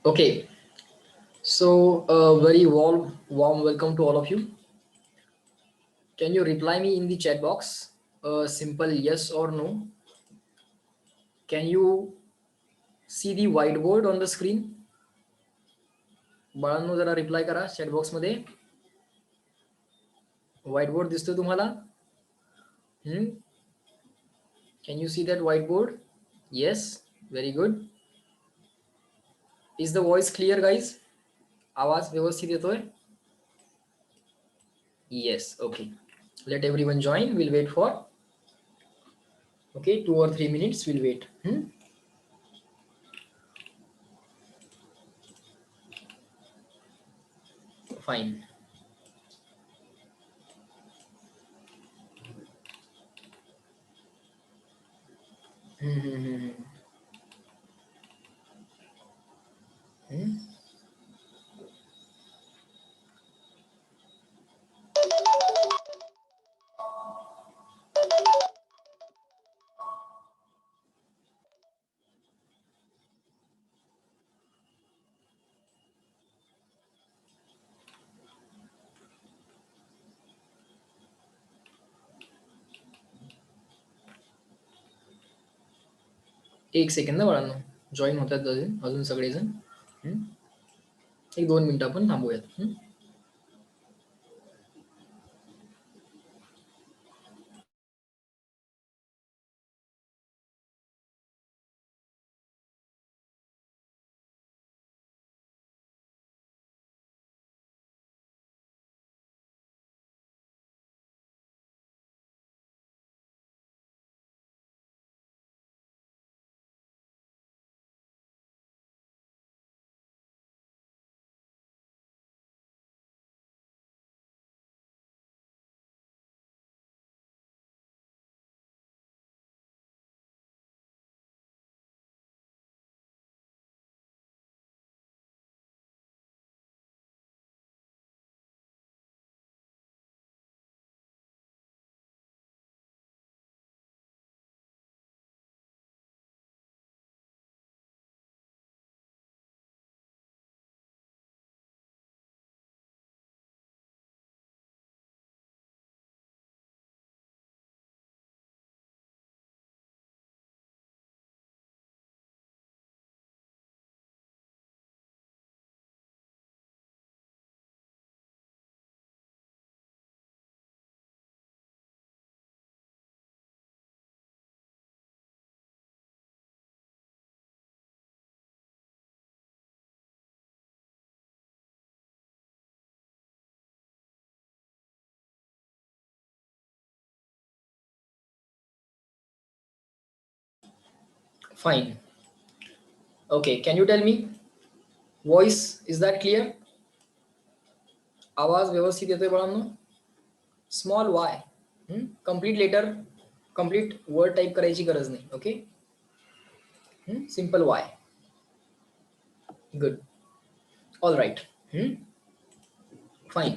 Okay, so very warm welcome to all of you. Can you reply me in the chat box? A simple yes or no. Can you see the whiteboard on the screen? बाळांनो जरा reply करा chat box मध्ये. व्हाईटबोर्ड दिसतो तुम्हाला? Can you see that whiteboard? Yes, very good. Is the voice clear, guys? आवाज व्यवस्थित येतोय? Yes, okay. Let everyone join. We'll wait for 2 or 3 minutes. We'll wait. Fine. एक सेकंद ना बाळांनो, जॉईन होतात अजून सगळेजण. एक 2 मिनिटं आपण थांबूयात. Fine. Okay, can you tell me, voice is that clear? आवाज व्यवस्थित येतोय बाळांनो? Small Y, complete letter, complete word type करायची गरज नाही. Okay, simple Y. Good, all right. Fine.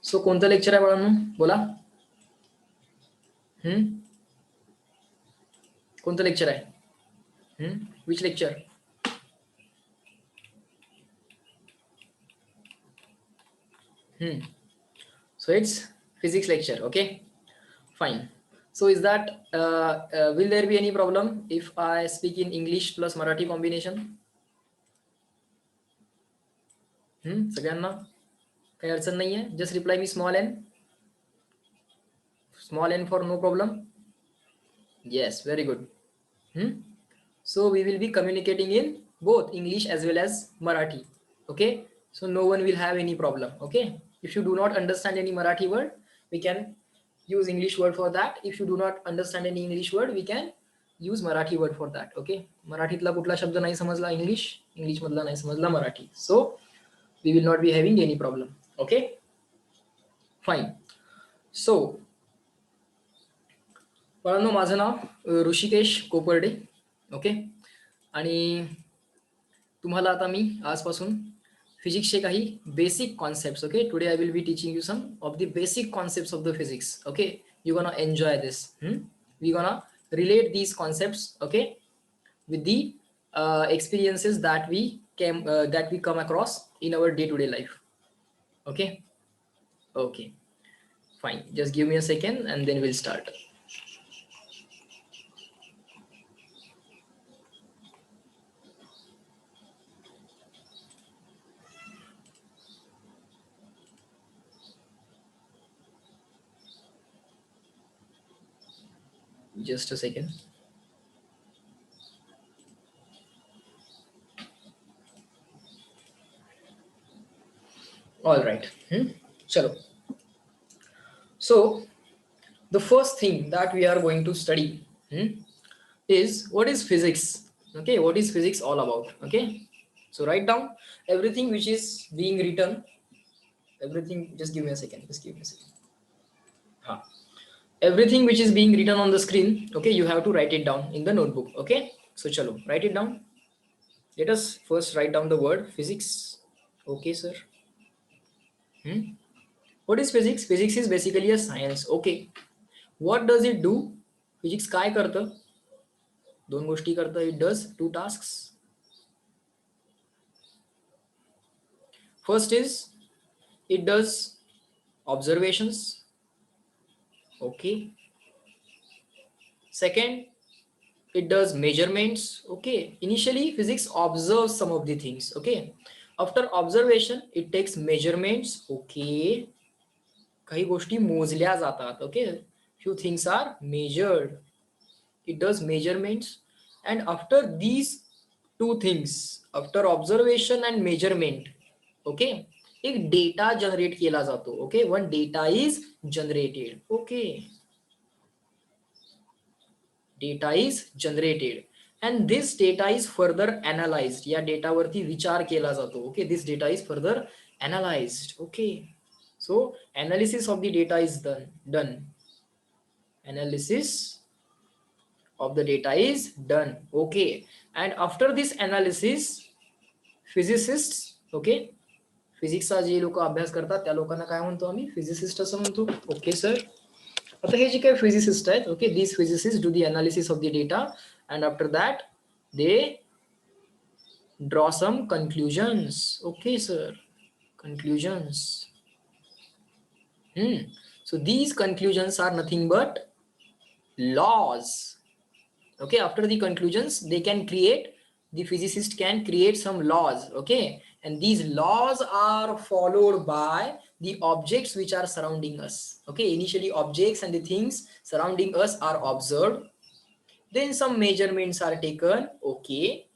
So कोणतं लेक्चर आहे बाळांनो? बोला. कोणतं लेक्चर आहे? Which lecture? So it's physics lecture. Okay, fine. So is that will there be any problem if I speak in English plus Marathi combination? सगळ्यांना काही अडचण नाहीये? Just reply me small n. Small n for no problem. Yes, very good. So we will be communicating in both English as well as Marathi. Okay, so no one will have any problem. Okay, if you do not understand any Marathi word, we can use English word for that. If you do not understand any English word, we can use Marathi word for that. Okay, मराठीतला कुठला शब्द नाही समजला English मधला नाही समजला Marathi, so we will not be having any problem. Okay, fine. So बाळांनो, माझं नाव Rishikesh Koparde. Okay, आणि तुम्हाला आता मी आजपासून फिजिक्सचे काही basic concepts. Okay, today I will be teaching you some of the basic concepts of the physics. Okay, you gonna enjoy this. We gonna relate these concepts, okay, with the experiences that we that we come across in our day-to-day life. Okay. Okay, fine, just give me a second and then we'll start. Just a second. All right. Chalo. So the first thing that we are going to study is what is physics. Okay, what is physics all about? Okay, so write down everything which is being written. Everything. Just give me a second. Just give me a second. Huh. Everything which is being written on the screen. Okay, you have to write it down in the notebook. Okay, so chalo, write it down. Let us first write down the word physics. Okay, sir. Hmm? What is physics? Physics is basically a science. Okay. What does it do? Physics काय करतं? दोन गोष्टी करतं. It does two tasks. First is it does observations. Okay. Second, it does measurements. Okay. Initially, physics observes some of the things. Okay. After observation, it takes measurements. Okay. काही गोष्टी मोजल्या जातात. Okay. Few things are measured. It does measurements, and after these two things, after observation and measurement, okay, एक data generate केला जातो. Okay, one data is generated. Okay, data is generated and this data is further analyzed. या डेटावरती विचार केला जातो. Okay, this data is further analyzed. Okay, so analysis of the data is done. Analysis of the data is done. Okay, and after this analysis, physicists, okay, फिजिक्सचा जे लोक अभ्यास करतात त्या लोकांना काय म्हणतो आम्ही? फिजिसिस्ट असं म्हणतो. Okay sir. आता हे जे काही फिजिसिस्ट आहेत, okay, these physicists do the analysis of the data and after that they draw some conclusions. Okay sir, conclusions. So these conclusions are nothing but laws. Okay, after the conclusions they can create, the physicist can create some laws. Okay, and these laws are followed by the objects which are surrounding us. Okay, initially objects and the things surrounding us are observed, then some measurements are taken. Okay,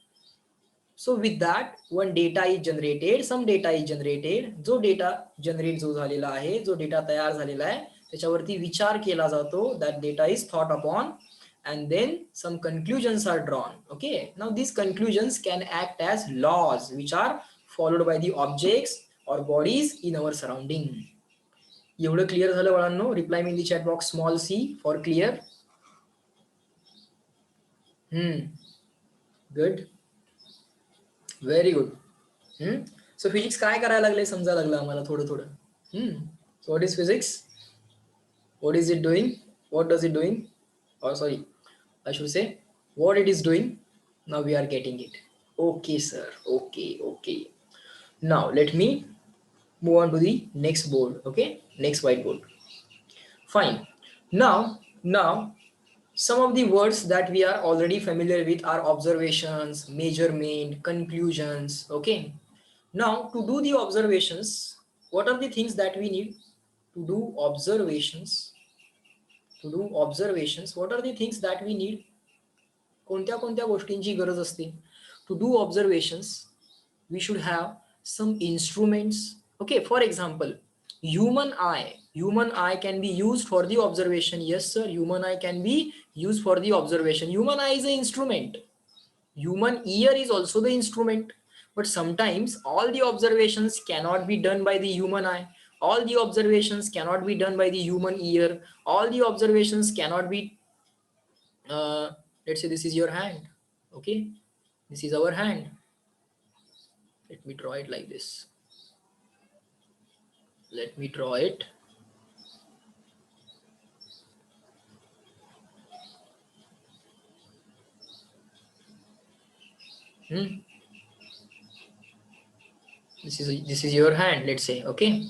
so with that one data is generated, some data is generated. जो data generate जो झालेला आहे, जो data तयार झालेला आहे त्याच्यावरती विचार केला जातो. That data is thought upon and then some conclusions are drawn. Okay, now these conclusions can act as laws which are followed by the objects or bodies in our surrounding. एवढं clear झालं बाळांनो? Reply me in the chat box small C for clear. Good, very good. So physics काय करायला लागले समजा लागलं आम्हाला थोडं थोडं. So what is physics? What is it doing? What does it doing? Or sorry, I should say what it is doing. Now we are getting it. Okay sir. Okay, okay. Now let me move on to the next board. Okay, next whiteboard. Fine. Now some of the words that we are already familiar with are observations, measurement, conclusions. Okay, now to do the observations, what are the things that we need to do observations? To do observations, what are the things that we need? कोणत्या कोणत्या गोष्टींची गरज असते? To do observations, we should have some instruments. Okay, for example, human eye can be used for the observation. Yes sir, human eye can be used for the observation. Human eye is an instrument. Human ear is also the instrument, but sometimes all the observations cannot be done by the human eye. All the observations cannot be done by the human ear. All the observations cannot be let's say this is your hand. Okay, this is our hand. Let me draw it like this. Let me draw it. this is your hand, let's say. Okay,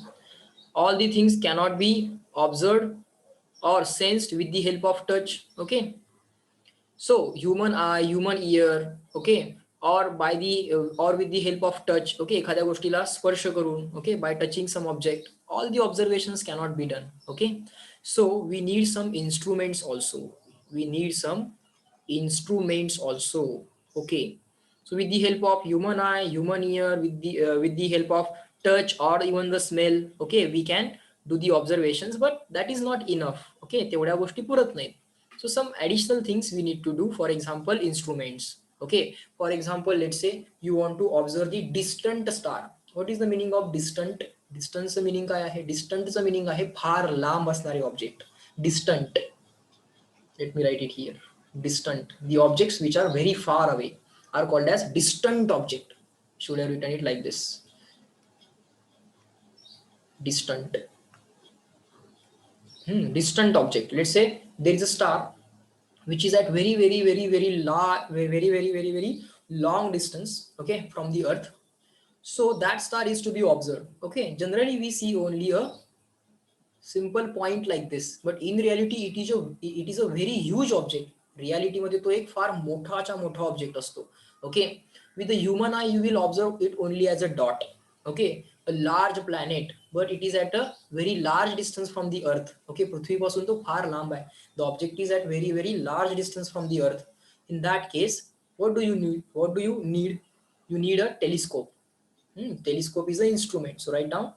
all the things cannot be observed or sensed with the help of touch. Okay, so human eye, human ear, okay, or by the or with the help of touch, okay, एखाद्या गोष्टीला स्पर्श करून, okay, by touching some object, all the observations cannot be done. Okay, so we need some instruments also. We need some instruments also. Okay, so with the help of human eye, human ear, with the help of touch or even the smell, okay, we can do the observations, but that is not enough. Okay, तेवढ्या गोष्टी पुरत नाहीत. So some additional things we need to do, for example, instruments. Okay, for example, let's say you want to observe the distant star. What is the meaning of distant? Distance meaning काय आहे? Distant meaning आहे फार लांब असणारे object. Distant, let me write it here. Distant, the objects which are very far away are called as distant object. Should have written it like this: distant. Distant object, let's say there is a star which is at very long distance, okay, from the earth. So that star is to be observed. Okay, generally we see only a simple point like this, but in reality it is a very huge object. Reality मध्ये तो एक फार मोठाचा मोठा object असतो. Okay, with the human eye you will observe it only as a dot. Okay, a large planet, but it is at a very large distance from the earth. Okay, पृथ्वीपासून तो फार लांब आहे. The object is at very large distance from the earth. In that case, what do you need? You need a telescope. Telescope is an instrument. So write down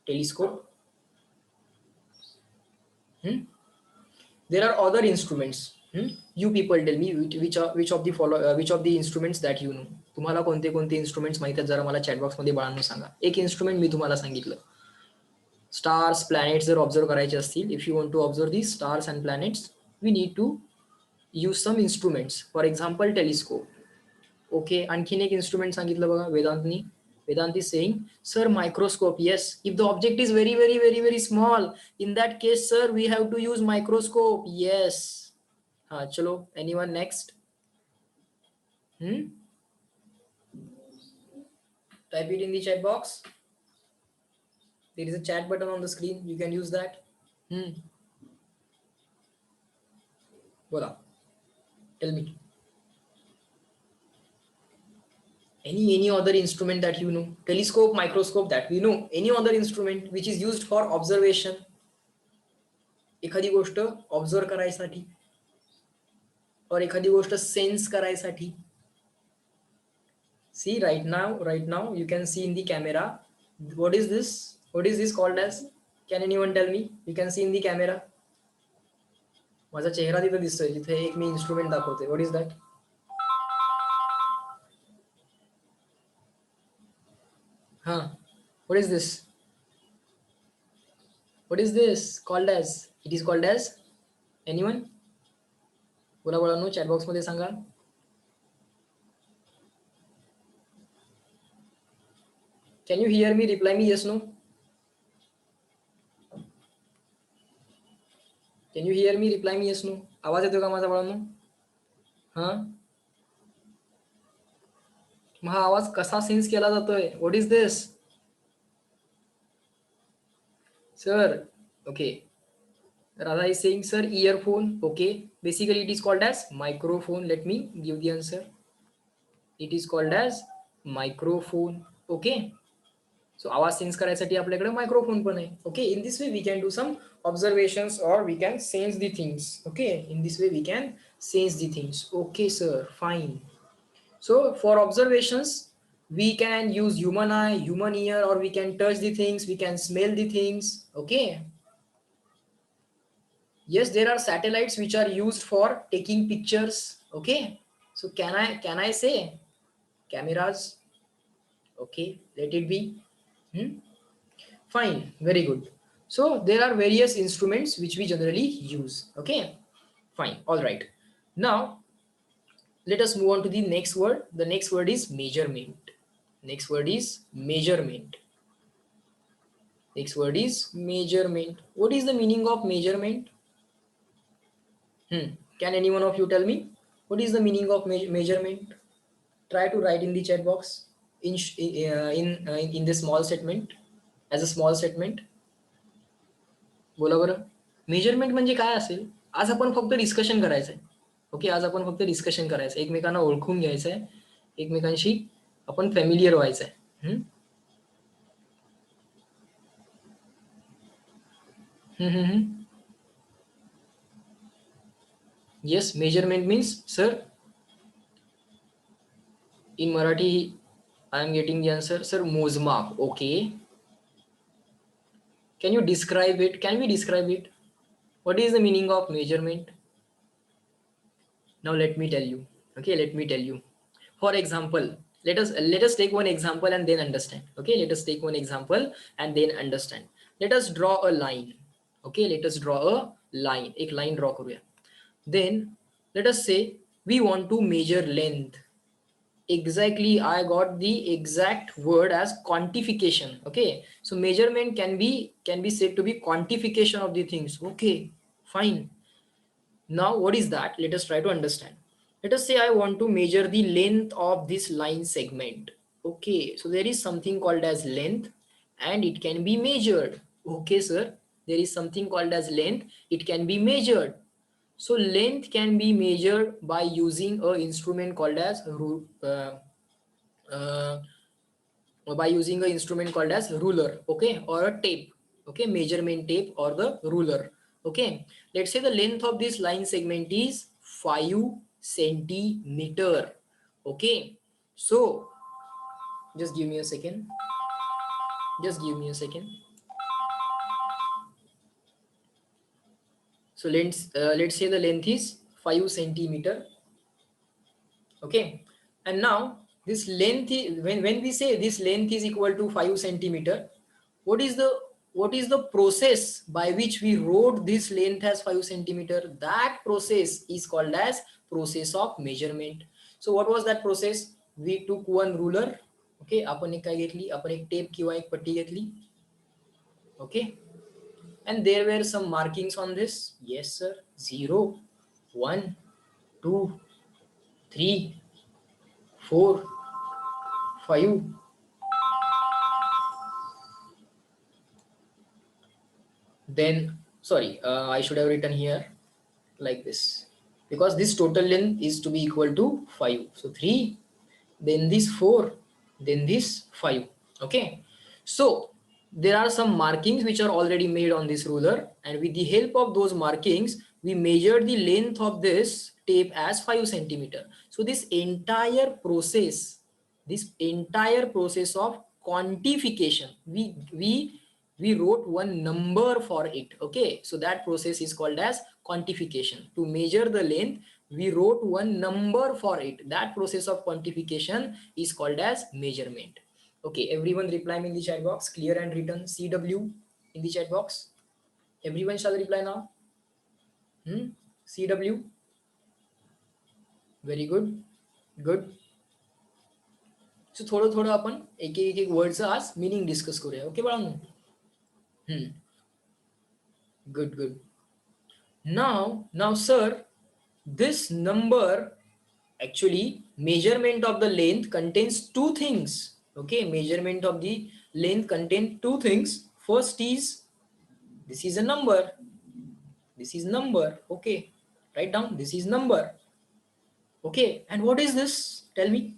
telescope. Hmm? There are other instruments. You people tell me which of the which of the instruments that you know. तुम्हाला कोणते कोणते instruments माहित आहेत जरा मला chat box मध्ये बाळांनो सांगा. एक instrument मी तुम्हाला सांगितलं. Stars, planets जर observe करायचे असतील, if you want to observe these stars and planets, we need to use some instruments. For example, telescope. Okay, आणखीन एक instrument सांगितलं बघा वेदांतनी. Vedant is saying, sir, microscope. Yes, if the object is very small, in that case, sir, we have to use microscope. Yes. Chalo, anyone next? Type it in the chat box. There is a chat button on the screen. You can use that. Bola. Tell me. Any other instrument that you know? Telescope, microscope, that we know. Any other instrument which is used for observation? एखादी गोष्ट observe करायसाठी और एखादी गोष्ट sense करायसाठी. See, right now you can see in the camera. What is this called as? Can anyone tell me? You can see in the camera. माझा चेहरा तिथे दिसतोय जिथे एक मी इन्स्ट्रुमेंट दाखवते. What is that? What is this? What is this called as? It is called as, anyone? बोला बोला, chat box मध्ये सांगा. Can you hear me? Reply me yes, no. Can you hear me? Reply me yes, no. आवाज येतो का माझा बाळांनो? मग हा आवाज कसा सेन्स केला जातोय? What is this? Sir, okay. Radha is saying, sir, earphone. Okay, basically it is called as microphone. Let me give the answer. It is called as microphone. Okay, so आवाज सेन्स करायसाठी आपल्याकडे microphone पण आहे. Okay, in this way we can do some observations or we can sense the things. Okay, in this way we can sense the things. Okay, sir, fine. So for observations we can use human eye, human ear, or we can touch the things, we can smell the things. Okay, yes, there are satellites which are used for taking pictures. Okay, so can I say cameras? Okay, let it be. Fine, very good. So there are various instruments which we generally use. Okay, fine, all right. Now let us move on to the next word. The next word is measurement. Next word is measurement. Next word is measurement. What is the meaning of measurement? Can any one of you tell me what is the meaning of measurement? Try to write in the chat box. in this small statement, as a small statement? बोला बरं. Measurement म्हणजे काय असेल? आज आपण फक्त discussion करायचंय. Okay, आज आपण फक्त डिस्कशन करायचं, एकमेकांना ओळखून घ्यायचंय, एकमेकांशी आपण फॅमिलियर व्हायचंय. हम्म हम्म हम्म हम्म. Yes, measurement means, sir, in Marathi, I am getting the answer, sir, मोजमाप. Okay. Can you describe it? Can we describe it? What is the meaning of measurement? Now let me tell you. Okay, let me tell you. For example, let us take one example and then understand. Okay, let us take one example and then understand. Let us draw a line. Okay, let us draw a line. एक line draw करूया. Then let us say we want to measure length. Exactly, I got the exact word as quantification. Okay, so measurement can be said to be quantification of the things. Okay, fine. Now what is that? Let us try to understand. Let us say I want to measure the length of this line segment. Okay, so there is something called as length and it can be measured. Okay sir, there is something called as length, it can be measured. So length can be measured by using a instrument called as uh, by using an instrument called as ruler, okay, or a tape. Okay, measurement tape or the ruler. Okay, let's say the length of this line segment is 5 centimeter. Okay, so just give me a second, just give me a second. So let's say the length is 5 centimeter. Okay, and now this length is, when we say this length is equal to 5 centimeter, what is the process by which we wrote this length as 5 centimeter? That process is called as process of measurement. So what was that process? We took one ruler. Okay, आपण एक काय घेतली, आपण एक tape किंवा एक पट्टी घेतली. Okay, and there were some markings on this. Yes sir, 0, 1, 2, 3, 4, 5. Then sorry, I should have written here like this, because this total length is to be equal to 5. So 3, then this 4, then this 5. Okay, so there are some markings which are already made on this ruler, and with the help of those markings we measured the length of this tape as 5 centimeter. So this entire process of quantification, we wrote one number for it. Okay, so that process is called as quantification. To measure the length, we wrote one number for it. That process of quantification is called as measurement. Okay, everyone reply me in the chat box, clear and written CW in the chat box. Everyone shall reply now. CW. Very good. Good. So थोडं थोडं आपण एक एक वर्डचं आज meaning discuss करूया. Okay बाळांनो. Good, good. Now sir, this number, actually measurement of the length contains two things. Okay, measurement of the length contains two things. First is, this is a number, this is number. Okay, write down, this is number. Okay, and what is this? Tell me,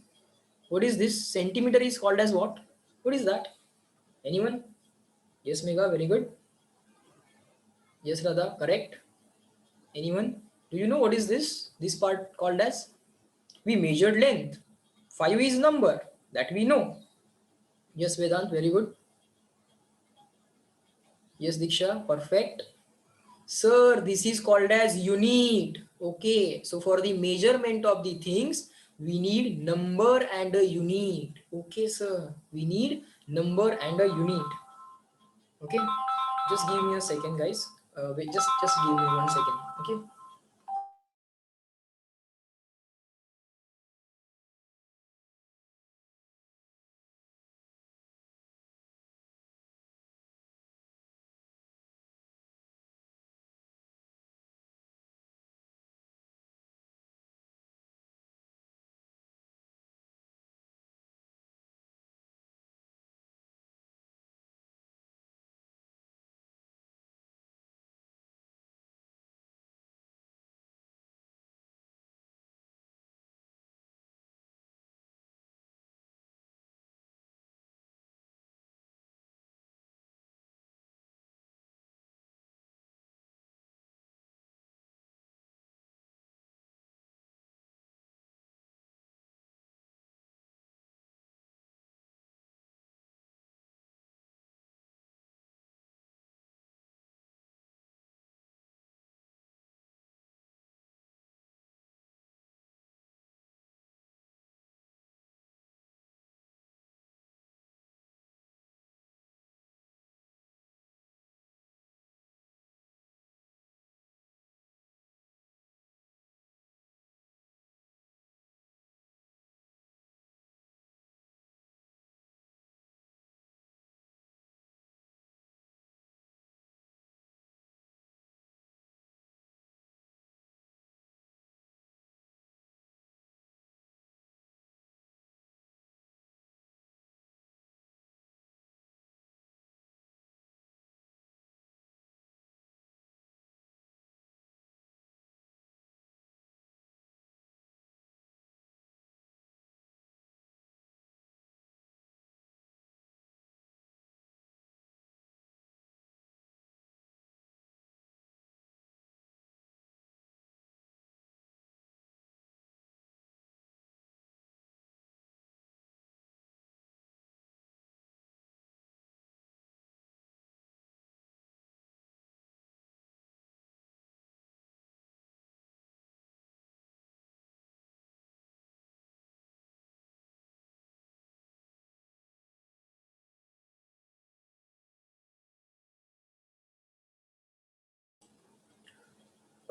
what is this? Centimeter is called as what? What is that? Anyone? Yes Mega, very good. Yes Radha, correct. Anyone? Do you know what is this? This part called as? We measured length. 5 is number, that we know. Yes Vedant, very good. Yes Diksha, perfect. Sir, this is called as unit. Okay, so for the measurement of the things, we need number and a unit. Okay sir, we need number and a unit. Okay, just give me a second guys. Wait, just give me 1 second. Okay.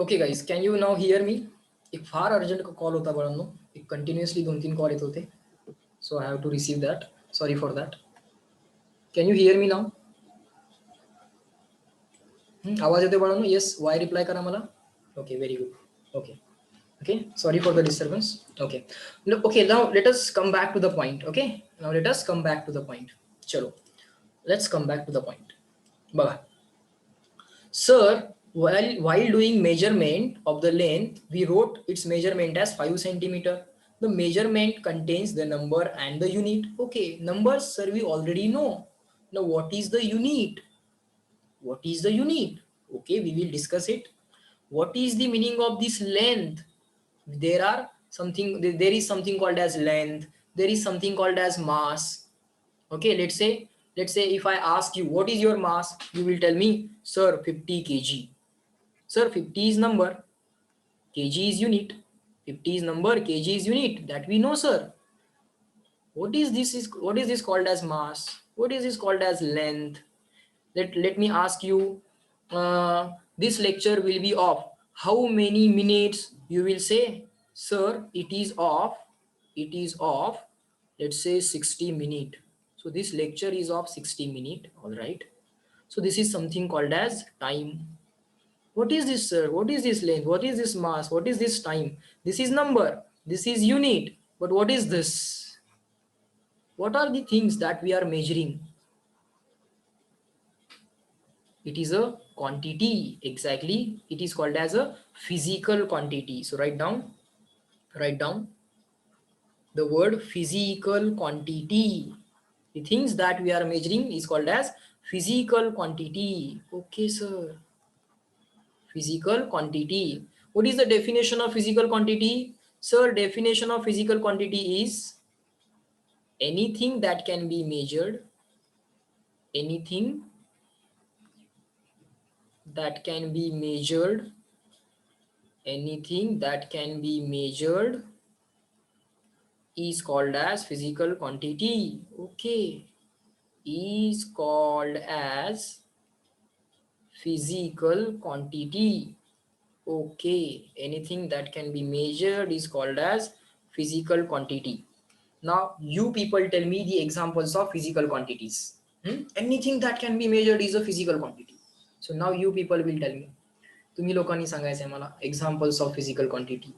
Okay guys, can you now hear me? एक फार urgent call होता बाळांनो, एक continuously 2-3 call येत होते, so I have to receive that. Sorry for that. Can you hear me now? आवाज येतोय बाळांनो? Yes, Y reply करा मला. Okay, very good. Okay. Okay, sorry for the disturbance. Okay, okay, now let us come back to the point. Okay, now let us come back to the point. Chalo, let's come back to the point. Baga. Sir, while doing measurement of the length, we wrote its measurement as 5 centimeter. The measurement contains the number and the unit. Okay, numbers, sir, we already know. Now, what is the unit? What is the unit? Okay, we will discuss it. What is the meaning of this length? There is something called as length. There is something called as mass. Okay, let's say if I ask you what is your mass, you will tell me, sir, 50 kg. Sir, 50 is number, kg is unit. 50 is number, kg is unit. That we know, sir. What is this called as mass? What is this called as length? Let me ask you, this lecture will be of how many minutes? You will say, sir, it is of, let's say 60 minute. So this lecture is of 60 minute. All right, so this is something called as time. What is this, sir? What is this length? What is this mass? What is this time? This is number, this is unit, but what is this? What are the things that we are measuring? It is a quantity. Exactly, it is called as a physical quantity. So write down the word physical quantity. The things that we are measuring is called as physical quantity. Okay, sir. Physical quantity. What is the definition of physical quantity? Sir, definition of physical quantity is anything that can be measured, anything that can be measured, anything that can be measured is called as physical quantity. Okay, is called as physical quantity. Okay, anything that can be measured is called as physical quantity. Now you people tell me the examples of physical quantities. Anything that can be measured is a physical quantity. So now you people will tell me. तुम्ही लोकांनी सांगायचं आहे मला examples of physical quantity.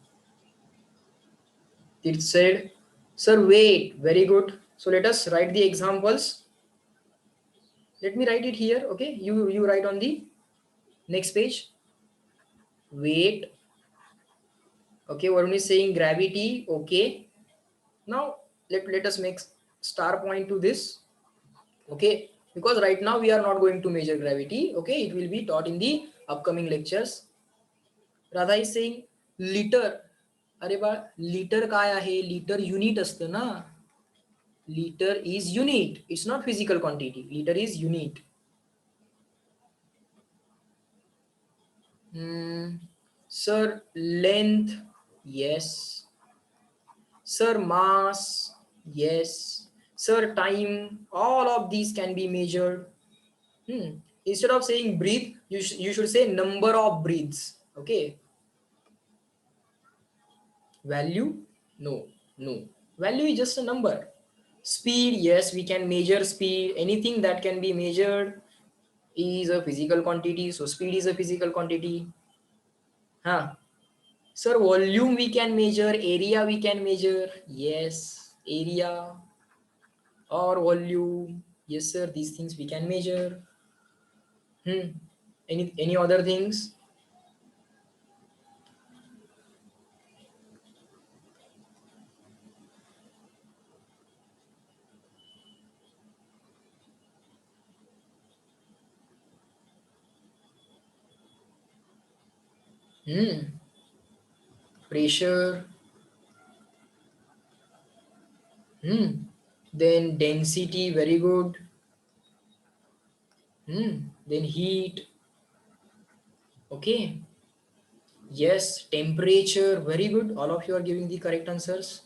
It said, sir, weight. Very good. So let us write the examples. Let me write it here. Okay, you write on the next page. Weight. Okay, Varun is saying gravity. Okay, now let us make star point to this. Okay, because right now we are not going to measure gravity. Okay, it will be taught in the upcoming lectures. Radha is saying liter. अरे बा, litre काय आहे? Litre unit असतं ना. Liter is unit. It's not physical quantity. Liter is unit. Sir, length. Yes. Sir, mass. Yes. Sir, time. All of these can be measured. Instead of saying breathe, you should say number of breaths. Okay. Value? No. Value is just a number. Speed, yes, we can measure speed. Anything that can be measured is a physical quantity. So speed is a physical quantity. Sir, volume we can measure, area we can measure. Yes, area or volume. Yes, sir, these things we can measure. Any other things? Pressure. Then density, very good. Then heat. Okay. Yes, temperature, very good. All of you are giving the correct answers.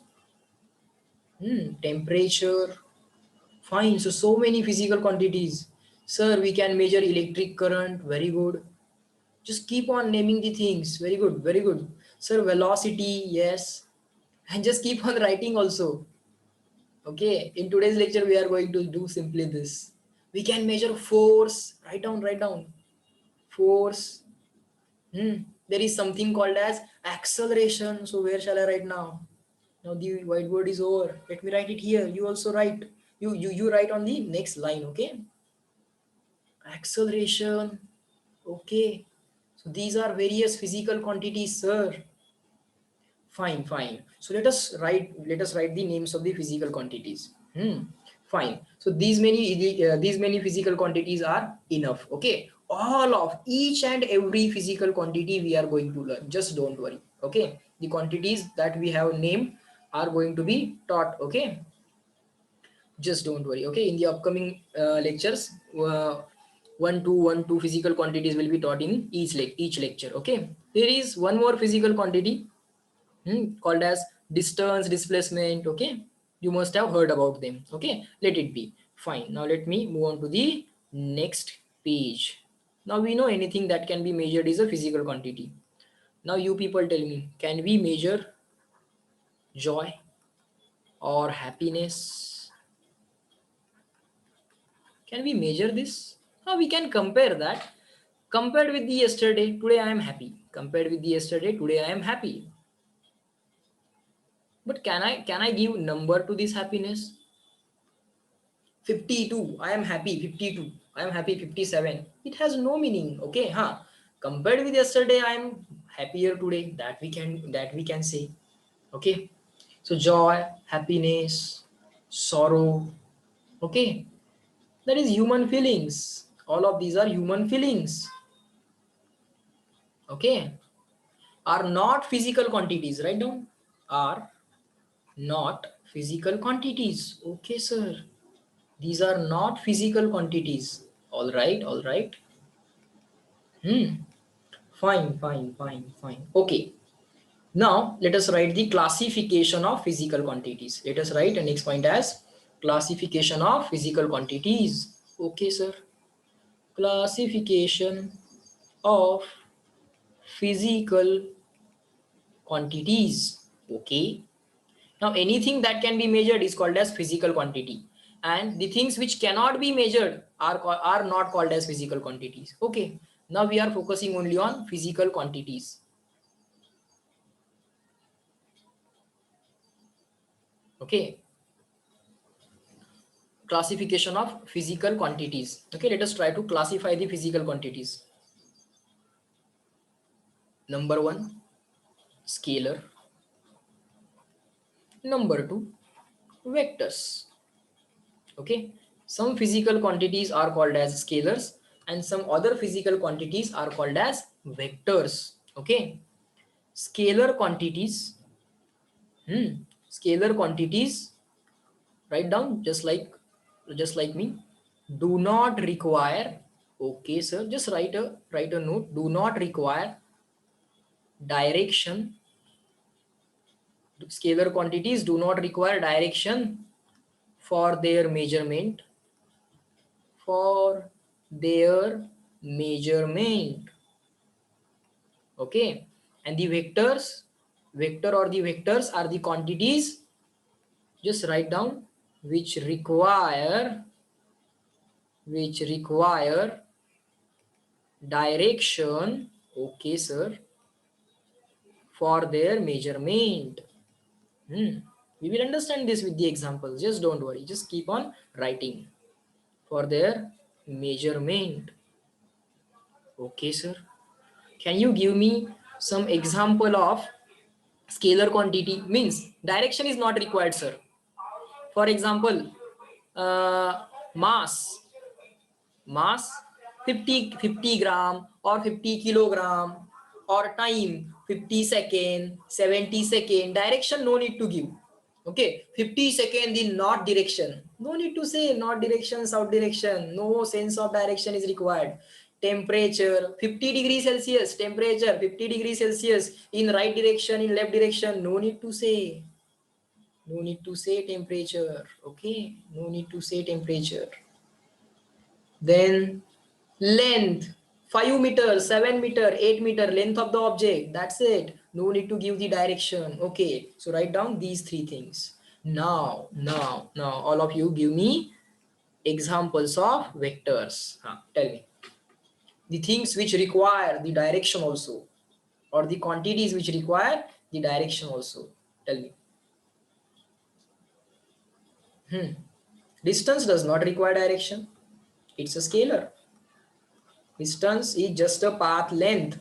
Temperature. Fine. So many physical quantities. Sir, we can measure electric current. Very good. Just keep on naming the things. Very good, very good. Sir, velocity, yes. And just keep on writing also. Okay, in today's lecture, we are going to do simply this. We can measure force. Write down, write down. Force. There is something called as acceleration. So where shall I write now? Now the whiteboard is over. Let me write it here. You also write. You write on the next line. Okay. Acceleration. Okay. So these are various physical quantities, sir. Fine, fine. So let us write the names of the physical quantities. Fine. So these many physical quantities are enough. Okay. All of each and every physical quantity we are going to learn. Just don't worry. Okay. The quantities that we have named are going to be taught. Okay. Just don't worry. Okay. In the upcoming lectures, one two physical quantities will be taught in each lecture. Okay. There is one more physical quantity called as distance, displacement. Okay, you must have heard about them. Okay, let it be. Fine. Now let me move on to the next page. Now we know anything that can be measured is a physical quantity. Now you people tell me, can we measure joy or happiness? Can we measure this? How we can compare that? Compared with the yesterday, today I am happy. Compared with the yesterday, today I am happy. But can I give number to this happiness? 52, I am happy. 52, I am happy. 57, it has no meaning. Okay, compared with yesterday, I am happier today. That we can say. Okay, so joy, happiness, sorrow. Okay, that is human feelings. All of these are human feelings. Okay, are not physical quantities. Write down. Are not physical quantities. Okay, sir, these are not physical quantities. All right, all right. Fine, fine, fine, fine. Okay. Now let us write the classification of physical quantities. Let us write the next point as classification of physical quantities. Okay, sir. Classification of physical quantities. Okay. Now anything that can be measured is called as physical quantity. And the things which cannot be measured are not called as physical quantities. Okay. Now we are focusing only on physical quantities. Okay. Classification of physical quantities. Okay, let us try to classify the physical quantities. Number one, scalar. Number two, vectors. Okay, some physical quantities are called as scalars and some other physical quantities are called as vectors. Okay, scalar quantities. Scalar quantities, write down just like me, do not require. Okay, sir, just write a note. Do not require direction. Scalar quantities do not require direction for their measurement. For their measurement. Okay, and the vectors are the quantities. Just write down which require direction. Okay, sir, for their measurement. We will understand this with the examples. Just don't worry. Just keep on writing. For their measurement. Okay, sir. Can you give me some example of scalar quantity? Means direction is not required, sir. For example, mass. Mass 50 gram or 50 kilogram, or time 50 second, 70 second. Direction no need to give. Okay, 50 second in north direction, no need to say north direction, south direction. No sense of direction is required. Temperature 50 degrees Celsius, temperature 50 degrees Celsius in right direction, in left direction. No need to say. No need to say temperature. Okay, no need to say temperature. Then length 5 meters, 7 meter, 8 meter length of the object. That's it. No need to give the direction. Okay. So write down these three things. Now, all of you give me examples of vectors. Tell me the things which require the direction also, or the quantities which require the direction also. Tell me. Distance does not require direction. It's a scalar. Distance is just a path length.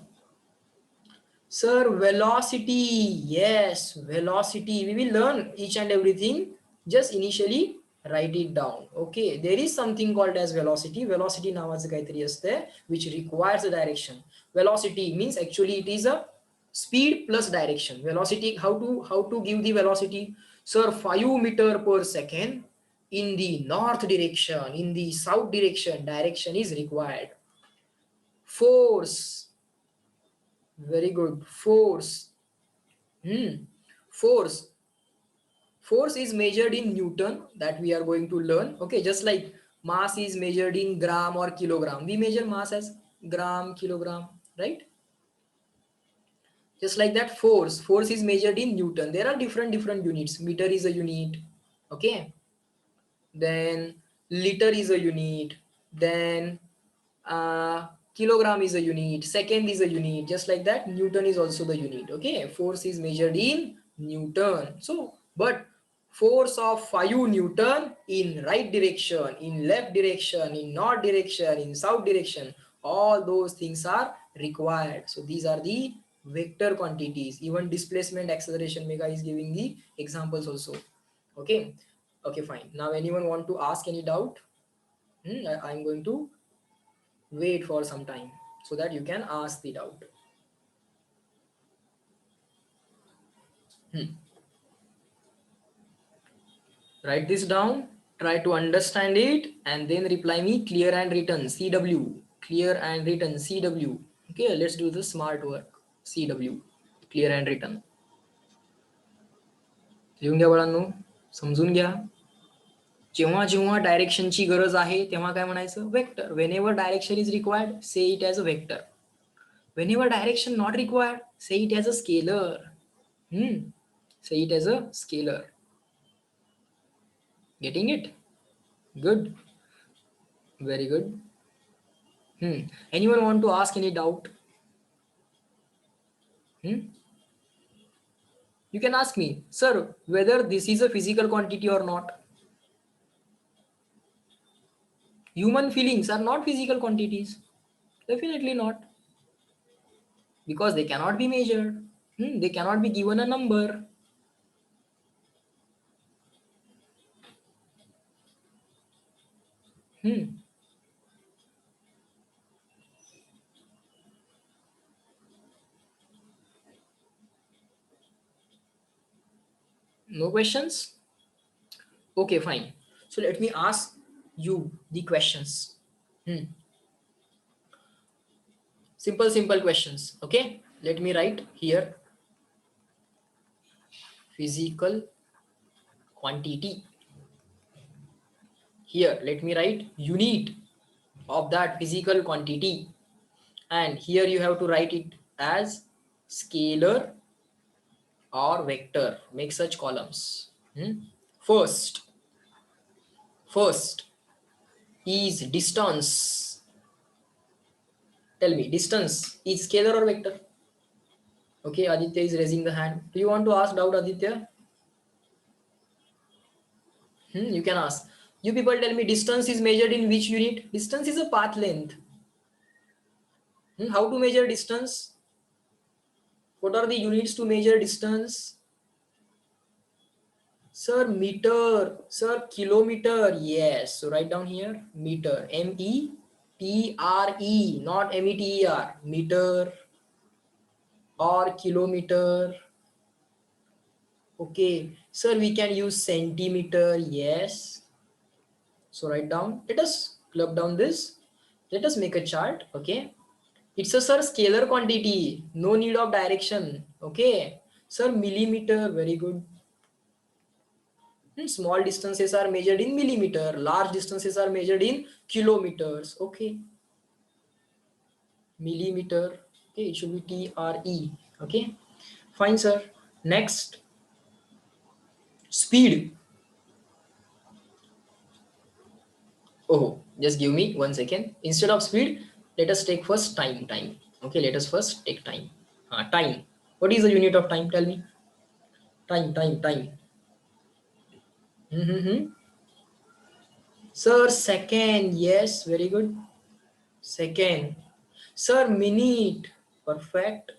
Sir, velocity. Yes, velocity. We will learn each and everything. Just initially write it down. Okay. There is something called as velocity. Velocity नावाचं काहीतरी असते which requires a direction. Velocity means actually it is a speed plus direction. Velocity. How to give the velocity? Sir, 5 meter per second in the north direction, in the south direction. Direction is required. Force. Very good. Force. Force. Force is measured in Newton, that we are going to learn. Okay, just like mass is measured in gram or kilogram. We measure mass as gram, kilogram, right? Just like that, force is measured in Newton. There are different units. Meter is a unit. Okay. Then liter is a unit. Then kilogram is a unit, second is a unit. Just like that, Newton is also the unit. Okay, force is measured in Newton. So but force of 5 Newton in right direction, in left direction, in north direction, in south direction, all those things are required. So these are the vector quantities. Even displacement, acceleration, Mega is giving the examples also. Okay. Okay, fine. Now anyone want to ask any doubt? I'm going to wait for some time so that you can ask the doubt. Write this down, try to understand it, and then reply me clear and written, CW. Clear and written, CW. Okay, let's do the smart work. CW, clear and written. लिहून घ्या बाळांनो, समजून घ्या. जेव्हा जेव्हा डायरेक्शनची गरज आहे तेव्हा काय म्हणायचं, vector. Whenever direction is required, say it as a vector. Whenever direction not required, say it as a scalar. Say it as a scalar. Getting it? Good. Very good. Anyone want to ask any doubt? You can ask me, sir, whether this is a physical quantity or not. Human feelings are not physical quantities. Definitely not. Because they cannot be measured. They cannot be given a number. No questions? Okay, fine. So let me ask you the questions. Simple questions. Okay, let me write here. Physical quantity. Here, let me write unit of that physical quantity. And here you have to write it as scalar or vector. Make such columns. First is distance. Tell me, distance is scalar or vector? Okay, Aditya is raising the hand. Do you want to ask doubt, Aditya? You can ask. You people tell me, distance is measured in which unit? Distance is a path length. How to measure distance? What are the units to measure distance? Sir, meter. Sir, kilometer. Yes. So write down here, meter. M-E-T-R-E, not M-E-T-E-R. Meter or kilometer. Okay. Sir, we can use centimeter. Yes. So write down. Let us club down this. Let us make a chart. Okay. It's a, sir, scalar quantity. No need of direction. Okay. Sir, millimeter. Very good. Small distances are measured in millimeter. Large distances are measured in kilometers. Okay. millimeter. Okay, it should be TRE. Okay, fine, sir. Next, speed. Oh, just give me 1 second. Instead of speed, let us take first time. Time. Okay, let us first take time. Time. What is the unit of time? Tell me. Time. Mm-hmm. Sir, second. Yes, very good. Second. Sir, minute. Perfect.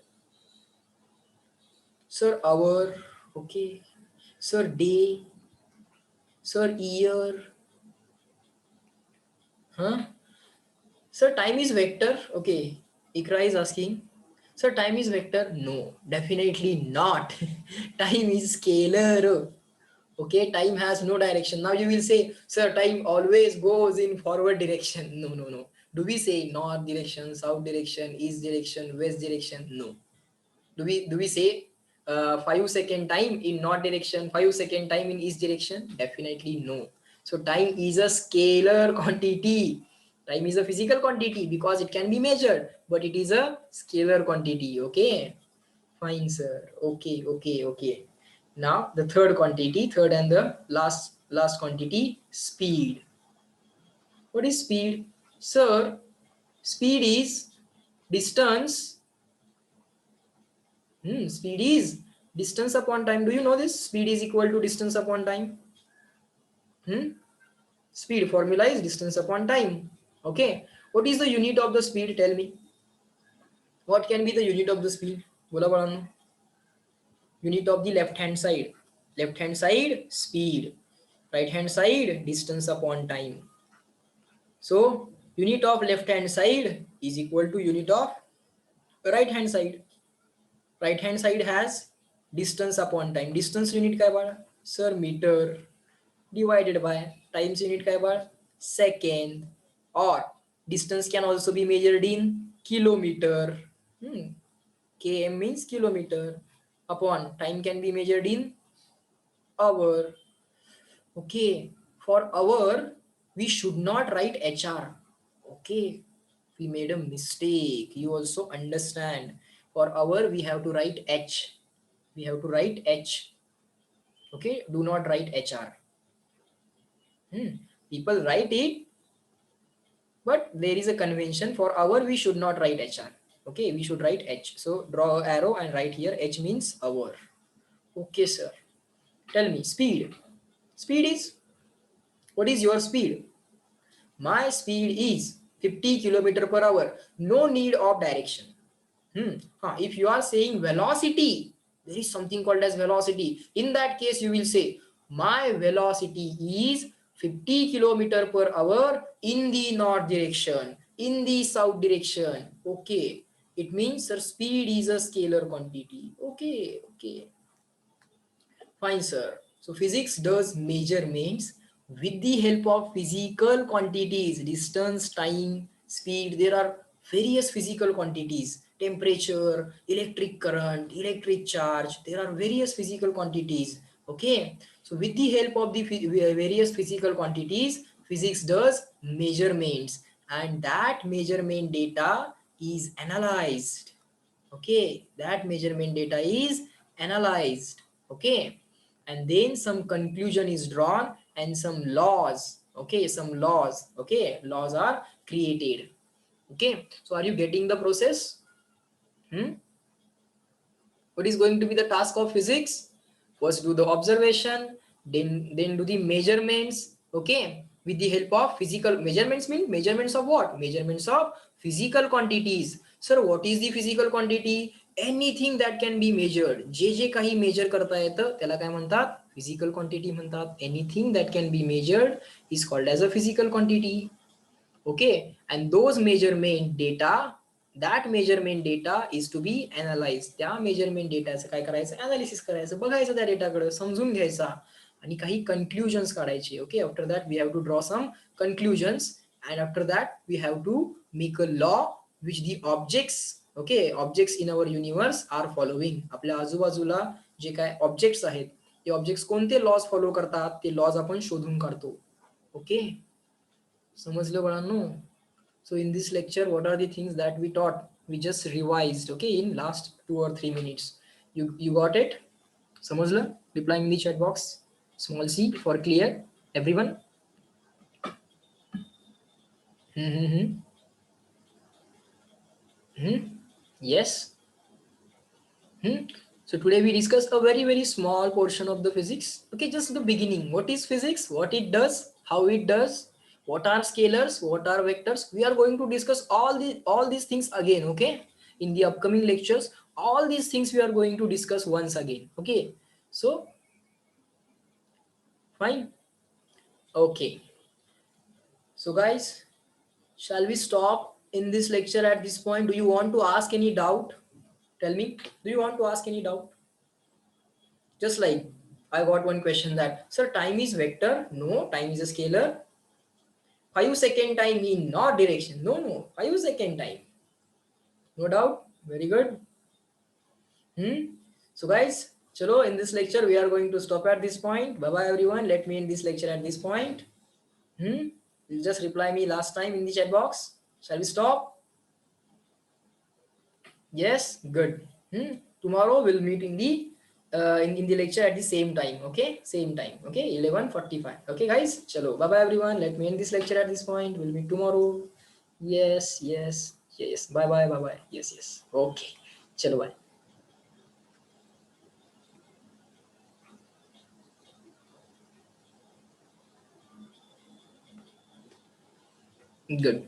Sir, hour. Okay. Sir, day. Sir, year. Huh? Sir, time is vector. Okay. Ikra is asking. Sir, time is vector. No, definitely not. Time is scalar. Okay, time has no direction. Now you will say, sir, time always goes in forward direction. No. Do we say north direction, south direction, east direction, west direction? No. Do we say 5 second time in north direction, 5 second time in east direction? Definitely no. So time is a scalar quantity. Time is a physical quantity because it can be measured, but it is a scalar quantity. Okay, fine, sir. Okay. Now the third quantity, third and the last quantity, speed. What is speed? Sir, speed is distance. Speed is distance upon time. Do you know this? Speed is equal to distance upon time. Hmm? Speed formula is distance upon time. Okay. What is the unit of the speed? Tell me. What can be the unit of the speed? बोला बाळांनो. Unit of the left hand side. Left hand side, speed. Right hand side, distance upon time. So, unit of left hand side is equal to unit of right hand side. Right hand side has distance upon time. Distance unit काय बाळा? Sir, meter divided by times unit काय बाळ? Second. Or distance can also be measured in kilometer. km means kilometer. Upon time can be measured in hour. Okay, for hour, we should not write HR. Okay, we made a mistake. You also understand. For hour, we have to write H. We have to write H. Okay, do not write HR. People write it, but there is a convention. For hour, we should not write HR. Okay, we should write H. So draw arrow and write here H means hour. Okay, sir. Tell me, speed. Speed is, what is your speed? My speed is 50 kilometer per hour. No need of direction. If you are saying velocity, there is something called as velocity. In that case, you will say, my velocity is 50 kilometer per hour in the north direction, in the south direction. Okay. It means, sir, speed is a scalar quantity. Okay. Fine, sir. So physics does measurements with the help of physical quantities, distance, time, speed. There are various physical quantities, temperature, electric current, electric charge. There are various physical quantities. Okay. So with the help of the various physical quantities, physics does measurements, and that measurement data is analyzed. Okay, that measurement data is analyzed. Okay, and then some conclusion is drawn and some laws. Okay, some laws. Okay, laws are created. Okay, so are you getting the process? What is going to be the task of physics? First do the observation, then do the measurements. Okay, with the help of physical measurements. Mean measurements of what? Measurements of physical quantities. Sir, what is the physical quantity? Anything that can be measured. जे जे काही major करता येतं त्याला काय म्हणतात? Physical quantity म्हणतात. Anything that can be measured is called as a physical quantity. Okay, and those measurement data, that measurement data is to be analyzed. त्या measurement डेटाचं काय करायचं? Analysis करायचं, बघायचं त्या डेटाकडे, समजून घ्यायचा आणि काही conclusions काढायचे. Okay, after that we have to draw some conclusions, and after that we have to make a law which the objects, okay, objects in our universe are following. आपल्या आजूबाजूला जे काय ऑब्जेक्ट्स आहेत ते ऑब्जेक्ट्स कोणते laws follow करतात ते laws आपण शोधून काढतो. ओके, समजलं बाळांनो? So in this lecture, what are the things that we taught? We just revised, okay, in last 2 or 3 minutes. You got it? Samajla? Reply in the chat box. Small c for clear. Everyone? Mm-hmm. Hmm. Yes. Hmm. So today we discuss a very small portion of the physics. Okay, just the beginning. What is physics? What it does? How it does? What are scalars? What are vectors? We are going to discuss all these things again. Okay, in the upcoming lectures, all these things we are going to discuss once again. Okay, so fine. Okay, so guys, shall we stop in this lecture at this point? Do you want to ask any doubt? Tell me. Do you want to ask any doubt? Just like I got one question that, sir, time is vector. No, time is a scalar. 5 second time mean not direction. No, 5 second time. No doubt. Very good. So guys, chalo, in this lecture we are going to stop at this point. Bye bye everyone. Let me end this lecture at this point. You just reply me last time in the chat box. Shall we stop? Yes, good. Tomorrow we'll meet in the in the lecture at the same time. Okay, same time. Okay, 11:45. Okay, guys. Chalo. Bye bye everyone. Let me end this lecture at this point. We'll meet tomorrow. Yes. Bye bye. Yes. Okay. Chalo. Bye. Good.